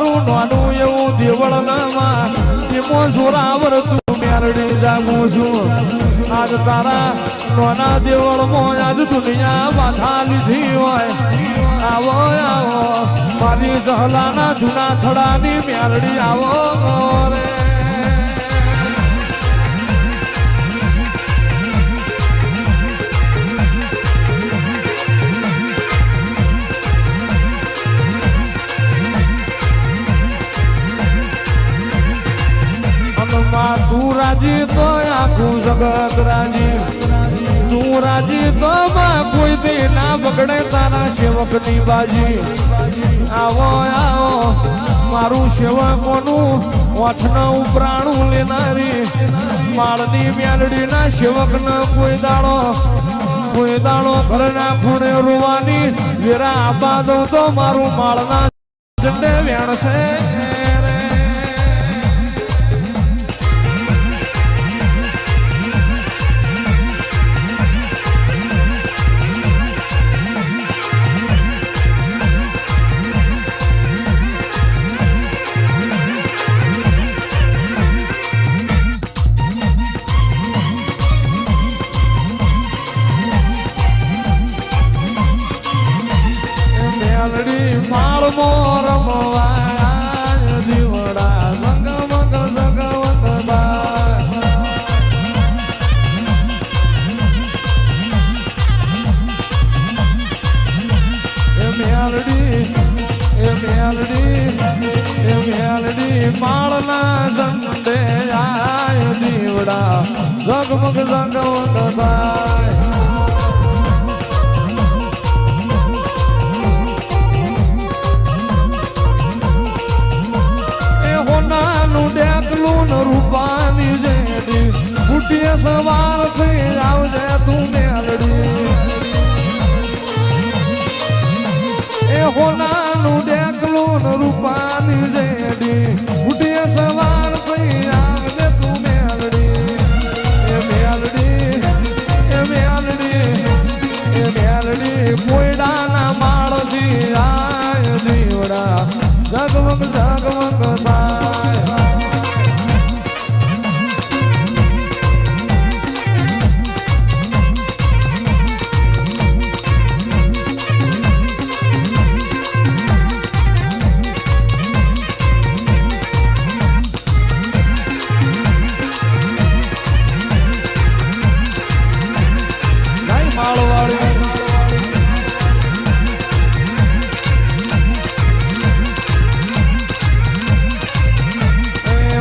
મારું નાનું એવું દેવળ નામાં એમાં જોરાવર તું મેરડી જાગું છું આજ તારા નાના દેવળમાં આજ દુનિયા બાધા લીધી હોય આવો આવો મારી જહલાના જૂના થડાની મેરડી આવો રે તું રાજી તો આખું જગત રાજી તું રાજી તો કોઈ દી ના બગડે તારા સેવક ની બાજી આવો આવો મારું સેવકોનું ઓઠના ઉપરાણું લેનારી માળની મેલડી ના સેવક ને કોઈ દાડો ઘરના ખૂણે રૂવાની વેરા આપા દઉં તો મારું માળના ઝંડે વેણશે માળ મોર મવાય દીવડા સંગ મગ સગવત મેલડી માળ ના સંડે આય દીવડા જગમગ સગવત થાય રૂપાની જેડી ફૂટીએ સવાર થઈ આવજે તું મેલડી એ હોનાનું ડેકલું રૂપાની જેડી ફૂટીએ સવાર થઈ આવજે તું મેલડી એ મેલડી પોયડાના માળથી આય દીવડા જગમગ જગમગ થાય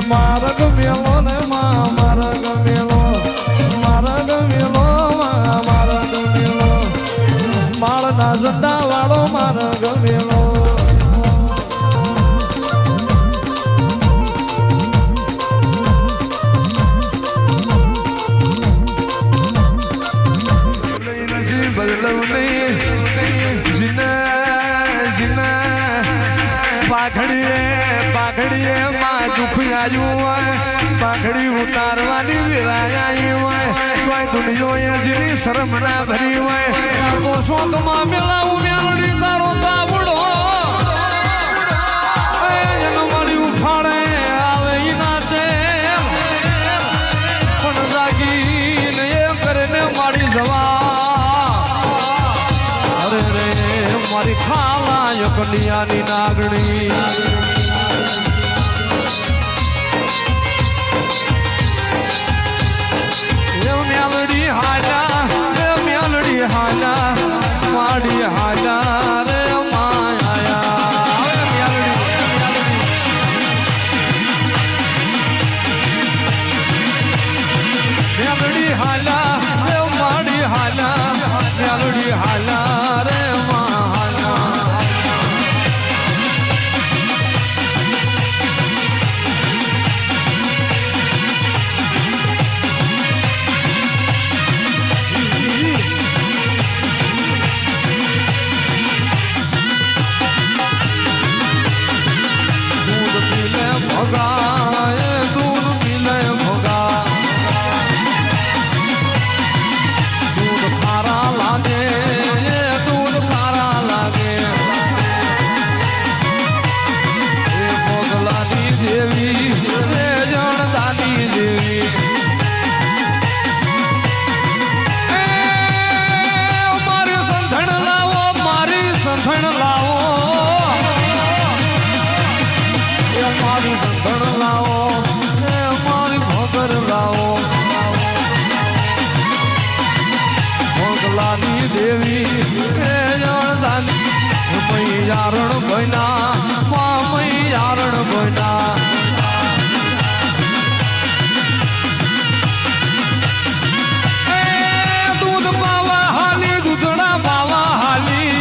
મારગ મેલો ને મારગ મેલો માળના ઝંડા વાળો મારગ મેલો પાઘડીએ માં દુખ આવ્યું હોય પાઘડી ઉતારવાની વિરાય હોય કોઈ દુનિયો જેની શરમ ના ભરી હોય તો શોકમાં મેલાવું મેલડી તારો તાબડો મળી ઉફાડે આવે નાચે પણ જાગીને એ કરીને મારી જવા અરે રે મારી ખાલા કલિયાની નાગણી મેલડી હાલા માડી હાલા રે મેલડી હાલા માડી હાલા મેલડી હાલા રે યારણ ભયના મામઈ યારણ ભયના દૂધ પાવા હાલી દૂધડા પાવા હાલી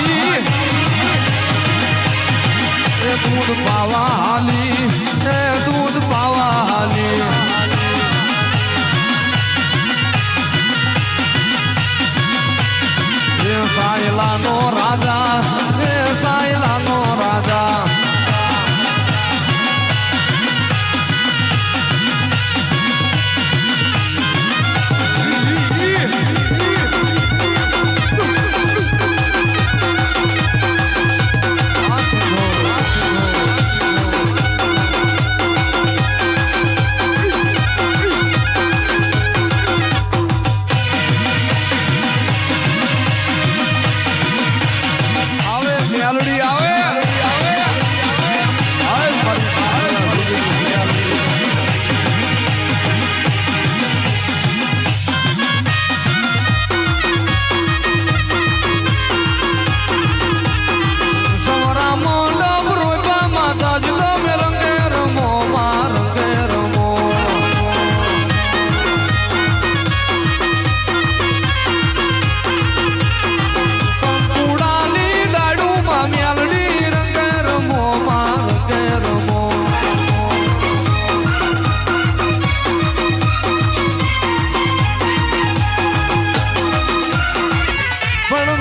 દૂધ પાવા હાલી દૂધ પાવા હાલી સાયલાનો રાજા સાયલાનો રાજા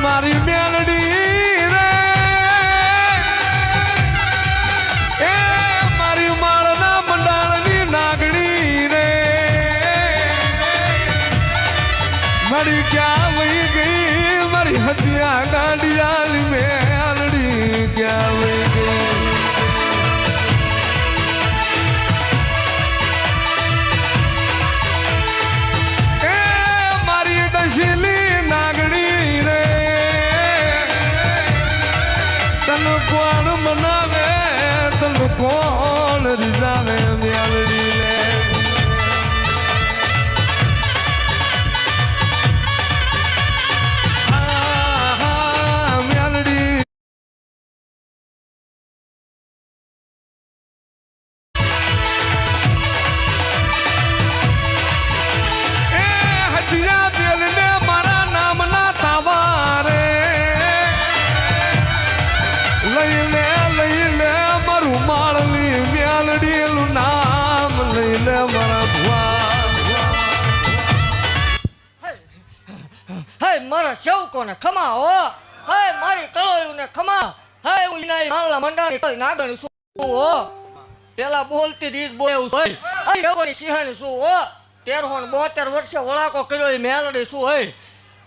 મારી મેલડી રે એ મારી માળના મંડાળની નાગણી રે મારી ક્યાં વહી ગઈ મારી હથિયા ગાડિયાલી મેલડી ક્યાં વહી ગઈ એ મારી દશીલી નાગણી રે તને કોણ મનાવે તને કોણ રીઝાવે મેલડી લે મેલડી એ હજિયા દિલ ને મારા નામના તાવા રે લઈ લે મારું માળની મેલડીનું નામ લઈ લે મારા ભુવા હે મારા સેવકોને ખમા હો હે મારી કળોયુને ખમા હે હું ઇનાઈ માળા મંડાણી નાગણ શું હો પેલા બોલતી રીત બોલેવું હોય આ સેવકોની સિંહાની શું હો 1372 વર્ષે વળાકો કર્યો એ મેલડી શું હોય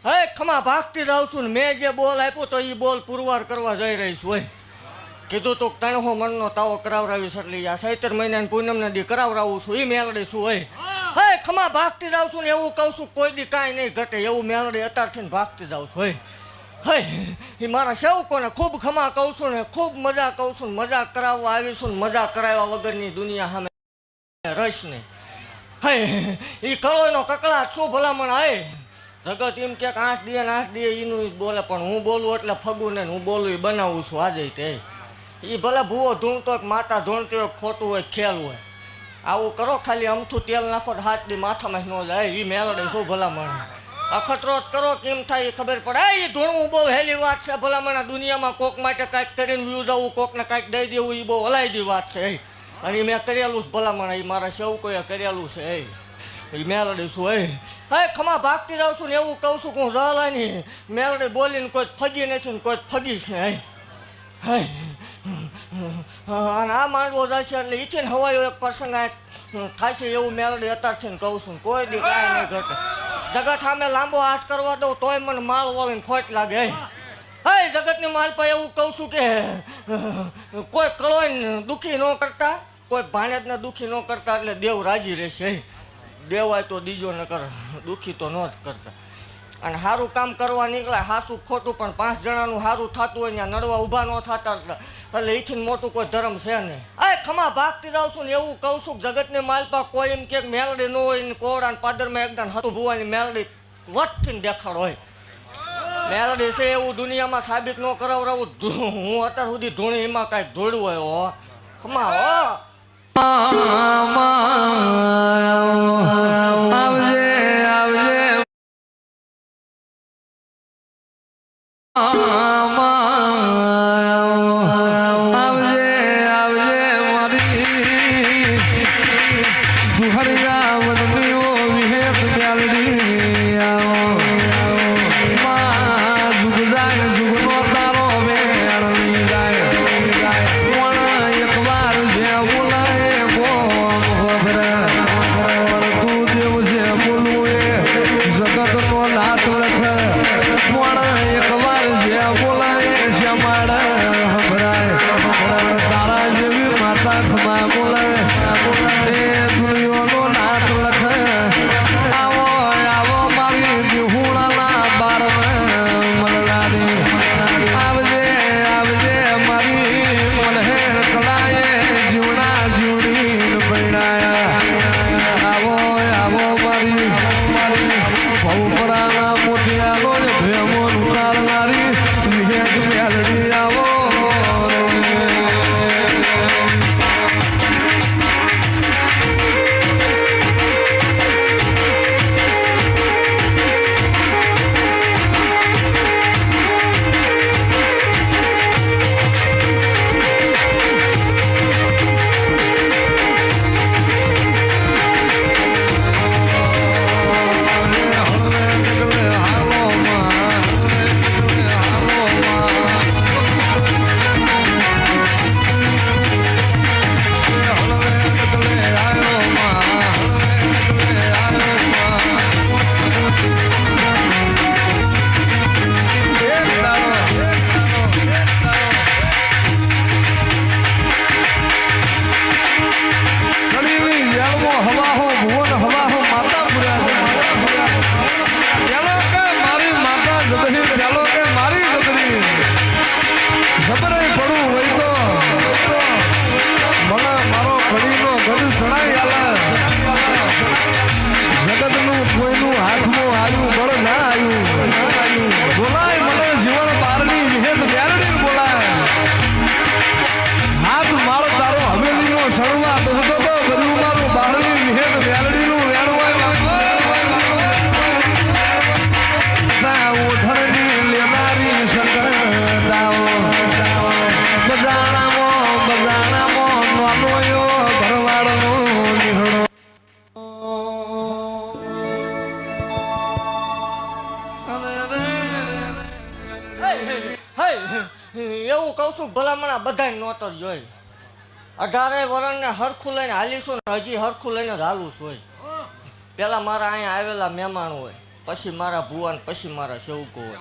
હે ખમા ભાગતી જાઉં છું ને મેં જે બોલ આપ્યો તો એ બોલ પુરવાર કરવા જઈ રહી છું હોય કીધું તું તણહો મનનો તાવો કરાવરાવ્યું એટલે આ 17 મહિનાની પૂનમને દી કરાવરાવું છું એ મેલડી શું હોય હે ખમા ભાગતી જાઉં છું ને એવું કહું છું કોઈ દી કાંઈ નહીં ઘટે એવું મેલડી અત્યારથી ભાગતી જાઉં છું હોય હે એ મારા સેવકોને ખૂબ ખમા કહું છું ને ખૂબ મજા કહું છું ને મજા કરાવવા આવીશું ને મજા કરાવ્યા વગરની દુનિયા સામે રસ ને હે એ કળોયનો કકળાટ શું ભલામણ હે જગત એમ કે 8 દે એનું બોલે પણ હું બોલું એટલે ફગું ને હું બોલું એ બનાવું છું આજે તે એ ભલે ભૂવો ધૂણતો માતા ધૂણતી હોય ખોટું હોય ખેલ હોય આવું કરો ખાલી અમથું તેલ નાખો હાથ દી માથામાં ન જાય એ મેલડે શું ભલામણ અખતરોત કરો કેમ થાય એ ખબર પડે એ ધૂણવું બહુ હેલી વાત છે ભલામણ આ દુનિયામાં કોક માટે કાંઈક કરીને વ્યૂ જવું કોકને કાંઈક દઈ દેવું એ બહુ હલાયદી વાત છે અને મેં કરેલું જ ભલામણ એ મારા સેવકોએ કરેલું છે એ મેલડી શું હે ખમા ભાગતી જાઉં છું ને એવું કહું છું કે હું જલાની મેલડી બોલીને કોઈ ફગી નથી ને કોઈ ફગીશ ને હે અને આ માંડવો જશે એટલે ઈથી ને હવાયો એક પ્રસંગ થશે એવું મેલડી અત્યારથી ને કહું છું કોઈ દી કાંઈ નહીં ઘટે જગત સામે લાંબો હાથ કરવા દઉં તોય મને માળ વળીને ખોટ લાગે હે જગતની માલ પર એવું કહું છું કે કોઈ કળોઈને દુઃખી ન કરતા કોઈ ભાણેજને દુઃખી ન કરતા એટલે દેવ રાજી રહેશે દેવાય તો દીજો ન કર દુઃખી તો ન જ કરતા અને સારું કામ કરવા નીકળ્યા સાચું ખોટું પણ 5 જણાનું સારું થતું હોય ત્યાં નડવા ઊભા ન થતા એટલે એથી મોટું કોઈ ધર્મ છે નહીં આ ખમા ભાગતી જાઉં છું ને એવું કહું છું જગતની માલપા કોઈ એમ કે મેલડી ન હોય ને કોળા ને પાદરમાં એકદમ હતું ભુવાની મેલડી વટથી દેખાડ હોય મેલડી છે એવું દુનિયામાં સાબિત ન કરાવરાવું હું અત્યાર સુધી ધૂણી એમાં કાંઈક ધોડવું હોય હો ખમા હો આવજે આવજે આવજે આવજે મારી દુહરિયા વદનીઓ વિહેત મ્યાલડી માં જુગ જાય જુગનો તારો મેળવી જાય એકવાર જે બોલાય બોમ તું જેવું છે બોલવું એ જગતનો નાથ લખ એકવાર જે બોલાય છે મારે તારા જેવી માતા ખમા બોલાય એ દુનિયાનો નાથ લખ આવો આવો મારી વિહુણાના બાર મલલાની આવજે આવજે મારી મલહેર કળાએ જીવના જીવડી પૈણાયા આવો આવો મારી ભવપરાના મોતિયાનો ભેમો ઉતારનારી વિહેત મેલડી આવો એવું કહું છું ભલામણા બધા નોતર જોઈ 18 વર્ષને હરખું લઈને હાલીશું ને હજી હરખું લઈને જ હાલું છું હોય પેલા મારા અહીંયા આવેલા મહેમાન હોય પછી મારા ભુવન પછી મારા સેવકો હોય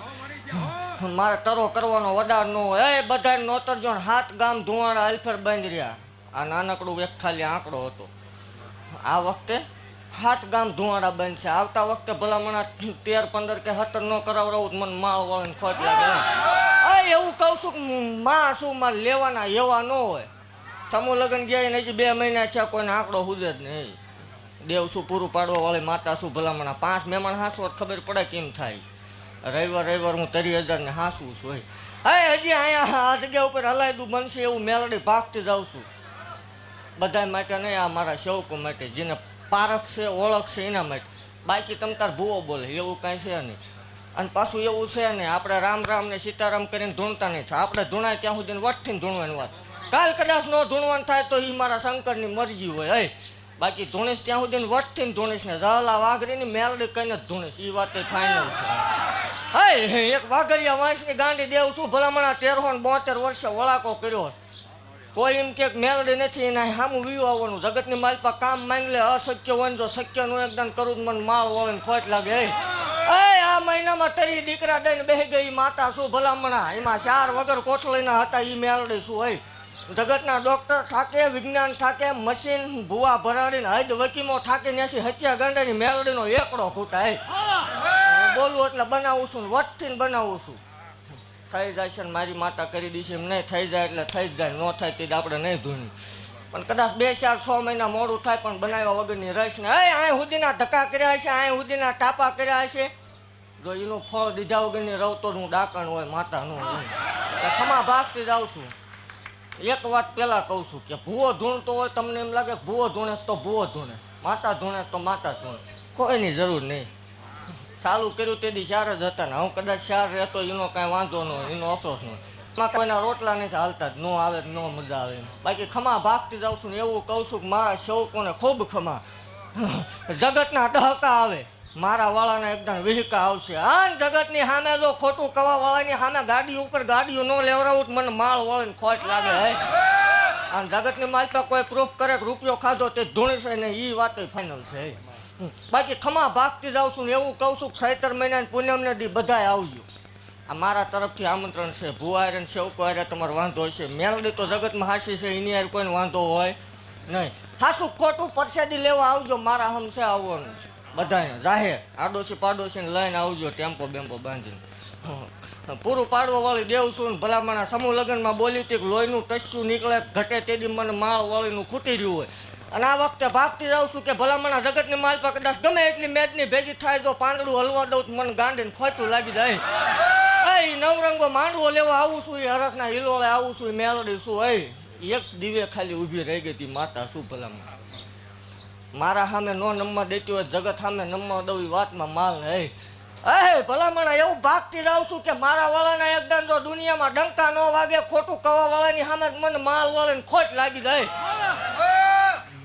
મારે તરો કરવાનો વડાર ન હોય એ બધા નોતર જો 7 ગામ ધુવાડા અલ્ફર બંધ રહ્યા આ નાનકડું એક ખાલી આંકડો હતો આ વખતે 7 ગામ ધુવાડા બંધ છે આવતા વખતે ભલામણા 13 15 કે 17 ન કરાવરાવું મને માળ વાળીને ખોટ લાગે એવું કહું છું માં શું મારે લેવાના એવા ન હોય સમૂહ લગ્ન ગયા ને હજી 2 મહિના છે કોઈને આંકડો હુજે જ નહીં દેવ શું પૂરું પાડવા વાળી માતા શું ભલામણા 5 મહેમાન હાંસવો ખબર પડે કેમ થાય રવિવાર હું 30,000 ને હાંસવું છું હા હજી અહીંયા આ જગ્યા ઉપર હલાયદું બનશે એવું મેલડી ભાગતી જાઉં છું બધા માટે નહીં આ મારા સેવકો માટે જેને પારખ છે ઓળખ છે એના માટે બાકી તમ તાર ભૂવો બોલે એવું કાંઈ છે નહીં અને પાછું એવું છે ને આપણે રામ રામ ને સીતારામ કરીને ધૂણતા નહીં થાય આપણે ધૂણાય ત્યાં સુધી વટથી ધૂણવાની વાત કાલ કદાચ ન ધૂણવાનું થાય તો એ મારા શંકરની મરજી હોય બાકી ધૂણીશ ત્યાં સુધી વટથી ધૂણીશ ને ઝાલા વાઘરીની મેલડી કહીને જ ધૂણીશ એ વાત ફાઇનલ છે એક વાઘરિયા વાંસની ગાંડી દેવ શું ભલામણા 13 ને 72 વર્ષે વળાકો કર્યો કોઈ એમ કે મેલડી નથી એના સામું વીવું આવવાનું જગતની માલપા કામ માંગ લે અશક્ય હોય જો શક્યનું એકદમ કરું મને માળ વળીને ખોટ લાગે આ મહિનામાં તરી દીકરા દઈને બેસી ગઈ માતા શું ભલામણા એમાં 4 વગર કોથળીના હતા એ મેલડી શું હોય જગતના ડોક્ટર થાકે વિજ્ઞાન થાકે મશીન ભૂવા ભરાડીને હદ વકીમો થાકે ન્યાસી હત્યા ગાંડાની મેલડીનો એકડો ખૂટાય બોલું એટલે બનાવું છું વટથી બનાવું છું થઈ જાય છે ને મારી માતા કરી દીધી એમ નહીં થઈ જાય એટલે થઈ જ જાય ન થાય તે આપણે નહીં ધૂણી પણ કદાચ 2 4 6 મહિના મોડું થાય પણ બનાવ્યા વગરની રહીશ ને અહીં સુધીના ધક્કા કર્યા છે અહીં સુધીના ટાપા કર્યા છે જો એનું ફળ દીધા વગરની રવતો હું ડાકણ હોય માતા નું હોય એટલે ખમા ભાગતી જાઉં છું. એક વાત પહેલા કહું છું કે ભૂવો ધૂણતો હોય તમને એમ લાગે ભૂવો ધૂણે તો ભૂવો ધૂણે, માતા ધૂણે તો માતા ધૂણે, કોઈની જરૂર નહીં. ચાલુ કર્યું તેથી ચાર જ હતા ને હું કદાચ ચાર રહેતો એનો કાંઈ વાંધો ન હોય, એનો અફસોસ ન હોય. એમાં કોઈના રોટલા નથી હાલતા જ, ન આવે ન મજા આવે એમ. બાકી ખમા ભાગતી જાઉં છું ને એવું કહું છું કે મારા સેવકોને ખૂબ ખમા. જગતના ડહકા આવે મારા વાળાના એકદમ વિહકા આવશે. હા જગતની સામે જો ખોટું કવા વાળાની સામે ગાડી ઉપર ગાડીઓ ન લેવડાવું મને માળ વાળીને ખોટ લાગે. હે આમ જગતની માલપા કોઈ પ્રૂફ કરે કે રૂપિયો ખાધો તે ધૂણશે ને એ વાત ફાઇનલ છે. બાકી ખમા ભાગતી જાઉં છું ને એવું કહું છું કે ચૈત્ર મહિનાની પૂનમને દી બધાય આવજો. આ મારા તરફથી આમંત્રણ છે. ભુવારે ને સેવકો હારે તમારો વાંધો હશે. મેલડી તો જગતમાં હાસી છે, એની હારે કોઈને વાંધો હોય નહીં. હાસું ખોટું પરસાદી લેવા આવજો, મારા હમશે આવવાનું છે બધાને. જાહેર આડોશી પાડોશીને લઈને આવજો ટેમ્પો બેમ્પો બાંધીને. પૂરું પાડવા વાળી દેવ છું ને ભલામણા સમૂહ લગ્નમાં બોલી હતી કે લોહીનું ટસ્યું નીકળે ઘટે તેથી મને માળ વાળીનું ખૂટી રહ્યું હોય. અને આ વખતે ભાગતી જાઉં છું કે ભલામણા જગતની માલપા કદાચ ગમે એટલી મેદની ભેગી થાય તો પાંદડું હલવા દઉં મને ગાંડીને ખોટું લાગી જાય. એ નવરંગો માંડવો લેવા આવું છું, એ હરખના હિલોળે આવું છું, એ મેલડી છું. એક દિવે ખાલી ઊભી રહી ગઈ હતી માતા શું ભલામણા. મારા સામે નો નમવા દેતી હોય જગત સામે નમવા દઉં એ વાતમાં માલ ને. ભલામણા એવું ભાગતી જાઉં છું કે મારા વાળાના એકદમ જો દુનિયામાં ડંકા ન વાગે ખોટું કવા વાળાની સામે મને માલ વાળાને ખોટ લાગી જાય.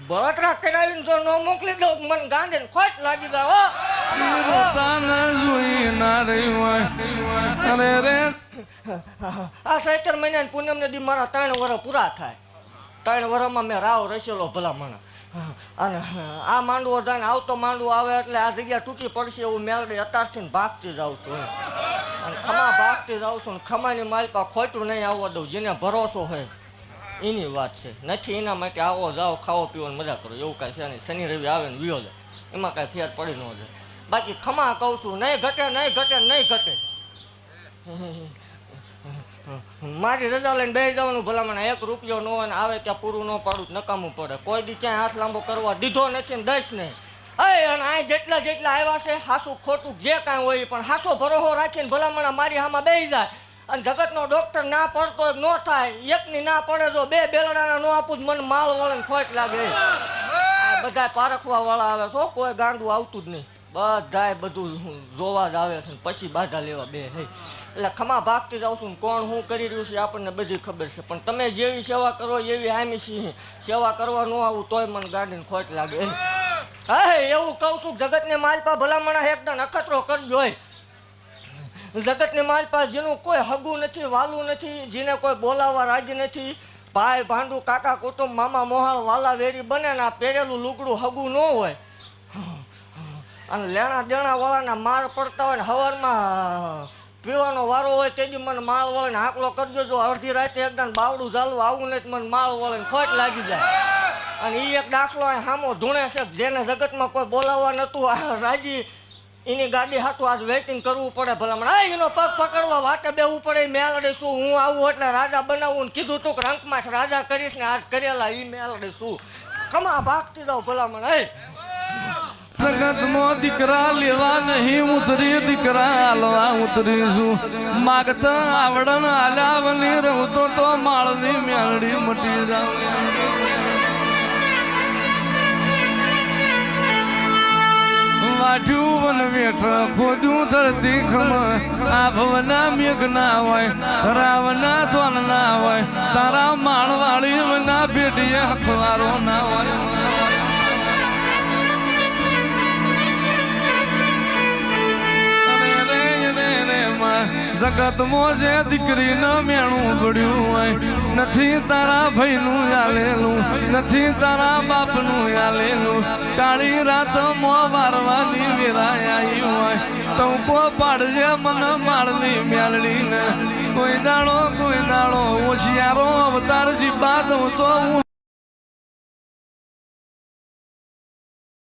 બળતરા કરાવીને જો ન મોકલી દઉં મને ગાંધીને ખોટ લાગી જાય. આ ચૈત્ર મહિનાની પૂનમને દી મારા 3 વર્ષ પૂરા થાય. 3 વર્ષમાં મેં રાવ રસેલો ભલામણા. અને આ માંડવો જાય આવતો માંડવો આવે એટલે આ જગ્યા તૂટી પડશે એવું મેળવી અત્યારથી ભાગતી જાઉં છું. અને ખમા ભાગતી જાઉં છું ને ખમાની માલપા ખોટું નહીં આવવા દઉં. જેને ભરોસો હોય એની વાત છે, નથી એના માટે આવો જાઓ ખાવો પીવાની મજા કરો એવું કાંઈ છે નહીં. શનિ રવિ આવે ને વિયો જાય એમાં કાંઈ ફેર પડી ન જાય. બાકી ખમા કહું છું નહીં ઘટે નહીં ઘટે નહીં ઘટે. મારી રજા લઈને બે જવાનું ભલામણ. 1 રૂપિયો ન હોય ને આવે ત્યાં પૂરું ન પાડું નકામું પડે. કોઈ દી ક્યાંય હાથ લાંબો કરવા દીધો નથી ને દઈશ નહીં. અને આ જેટલા આવ્યા છે હાસું ખોટું જે કાંઈ હોય પણ હાસો ભરોસો રાખીને ભલામણ મારી હામાં બેસી જાય. અને જગતનો ડોક્ટર ના પડતો ન થાય, એકની ના પડે જો 2 બેલડાના ન આપું મને માળ વાળાને ખોટ લાગે. બધા પારખવા વાળા આવે છો, કોઈ ગાંડું આવતું જ નહીં. બધાય બધું જોવા જ આવે છે ને પછી બાધા લેવા બે. એટલે ખમા ભાગતી જાઉં છું ને કોણ શું કરી રહ્યું છે આપણને બધી ખબર છે. પણ તમે જેવી સેવા કરો એવી હામી સિંહ સેવા કરવા ન આવું તોય મને ગાડીને ખોટ લાગે. હા એવું કહું છું જગતને માલપા ભલામણા એકદમ અખતરો કરજો હોય. જગતની માલપા જેનું કોઈ હગું નથી વાલું નથી, જેને કોઈ બોલાવવા રાજી નથી, ભાઈ ભાંડુ કાકા કુટુંબ મામા મોહાળ વાલા વેરી બને ને પહેરેલું લુગડું હગું ન હોય અને લેણા દેણા વાળાના માર પડતા હોય ને હવારમાં પીવાનો વારો હોય તેથી મને માળ વાળીને હાંકલો કરજો. જો અડધી રાતે એકદમ બાવડું ચાલવું આવું નહીં મને માળ વાળીને ખોટ લાગી જાય. અને એ એક દાખલો સામો ધૂણે છે જેને જગતમાં કોઈ બોલાવવા નહોતું રાજી એની ગાડી હાટું આજ વેઇટિંગ કરવું પડે ભલામણ. એનો પગ પકડવા વાટે બેવું પડે. મેલડી શું હું આવું એટલે રાજા બનાવું ને કીધું તું રંકમાં રાજા કરીશ ને આજ કરેલા એ મેલડી શું. ખમા ભાગતી જાવ ભલામણ. જગત માં દીકરા લેવા નહીં ઉતરી, દીકરા હાલવા ઉતરીશું. માગતા આવડન આલાવની રહું તો માળની મેલડી મટી જાવ. વાઢ્યું વન વેઠ ખોદ્યું ધરતી ખમ. આભવના મેઘ ના હોય ધરાવના ધોન ના હોય, તારા માળવાળી વના ભેટીએ હખવારો ના હોય. જગત મોજે દીકરી ન મેણું પડ્યું હોય. નથી તારા ભાઈનું આલેલું, નથી તારા બાપનું આલેલું. કાળી રાત મો વારવાની વેરાય આવી હોય. ટંકો પાડજે મને માળની મેલડીને. કોઈ દાડો હોશિયારો અવતાર જીબા દઉં તો હું